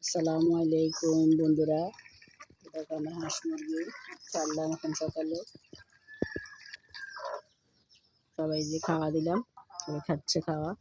আসসালামু আলাইকুম বন্ধুরা, দেখো আমার হাঁস মুরগি ছাড়লাম এখন সকালে। সবাই যে খাওয়া দিলাম, সবাই খাচ্ছে খাওয়া।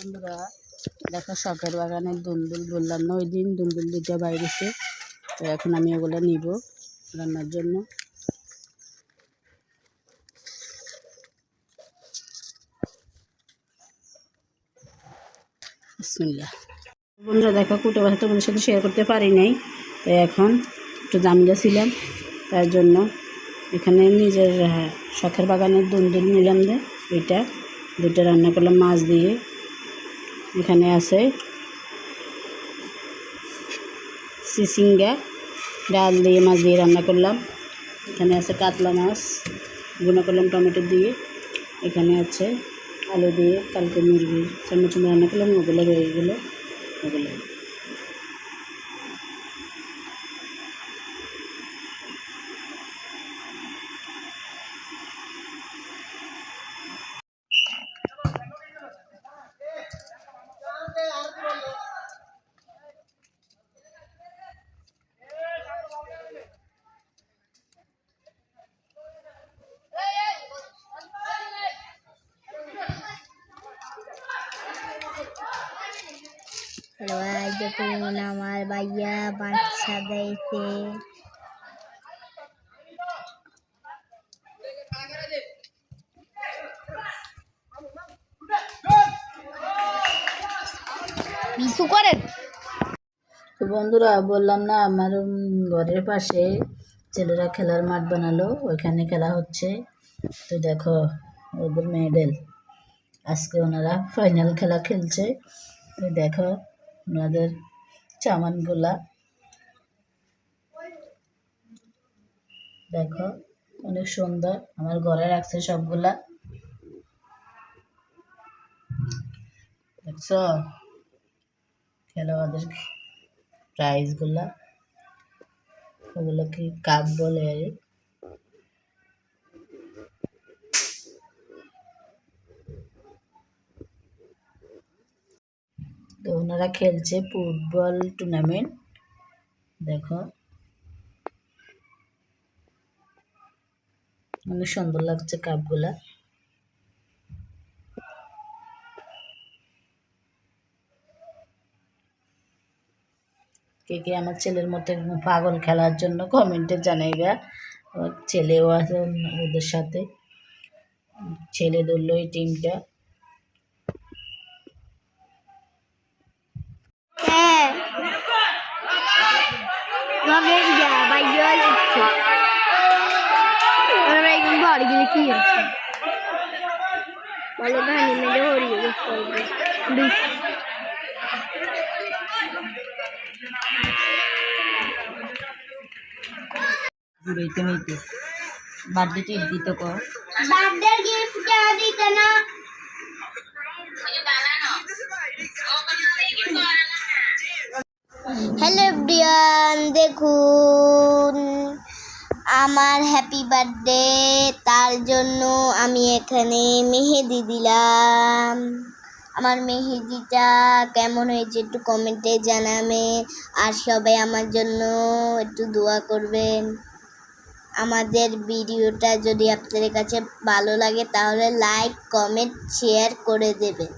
বন্ধুরা দেখো, শখের বাগানের দুলদুল বললাম না ওই দিন, দুলদুল দুটো বাইরেছে। তো এখন আমি এগুলো নিব রান্নার জন্য। বিসমিল্লাহ। বন্ধুরা দেখো, কুটো বাছা তোমাদের সাথে শেয়ার করতে পারি নাই, তো এখন একটু জামিলা ছিলাম, তার জন্য এখানে নিজের শখের বাগানের দুলদুল নিলাম, ওইটা দুটো রান্না করলাম মাছ দিয়ে। এখানে আছে চিচিঙ্গা, ডাল দিয়ে মাছ দিয়ে রান্না করলাম। এখানে আছে কাতলা মাছ ভুনা করলাম টমেটো দিয়ে। এখানে আছে আলু দিয়ে কালকে মুরগির চামচ রান্না করলাম, ওগুলো রয়ে গেলো ওগুলো। দেখুন আমার ভাইয়া বাচ্চা দিয়েছে। কিছু করেন তো বন্ধুরা বললাম না, আমার ঘরের পাশে ছেলেরা খেলার মাঠ বানালো, ওইখানে খেলা হচ্ছে। তো দেখো ওদের মেডেল, আজকে ওনারা ফাইনাল খেলা খেলছে। তো দেখো ওনাদের চামানগুলা, দেখো অনেক সুন্দর। আমার ঘরে রাখছে সবগুলা, দেখছো খেলোয়াড়দের প্রাইজগুলা। ওগুলো কি কাপ বলে আর কি। তো ওনারা খেলছে ফুটবল টুর্নামেন্ট, দেখো অনেক সুন্দর লাগছে কাপগুলা। কে কে আমার ছেলের মতো পাগল খেলার জন্য কমেন্টে জানাইবা। আমার ছেলেও আছে ওদের সাথে, ছেলে ধরলো এই টিমটা। কি আছে বলে ধানি মেরে হরিয়ে গেছে। বার্থডে টিপ দিত কো, বার্থডে গিফট দিতে না। হ্যালো এভরিওয়ান, দেখুন আমার হ্যাপি বার্থডে, তার জন্য আমি এখানে মেহেদি দিলাম। আমার মেহেদিটা কেমন হয়েছে একটু কমেন্টে জানাবেন, আর সবাই আমার জন্য একটু দোয়া করবেন। আমাদের ভিডিওটা যদি আপনাদের কাছে ভালো লাগে তাহলে লাইক কমেন্ট শেয়ার করে দেবেন।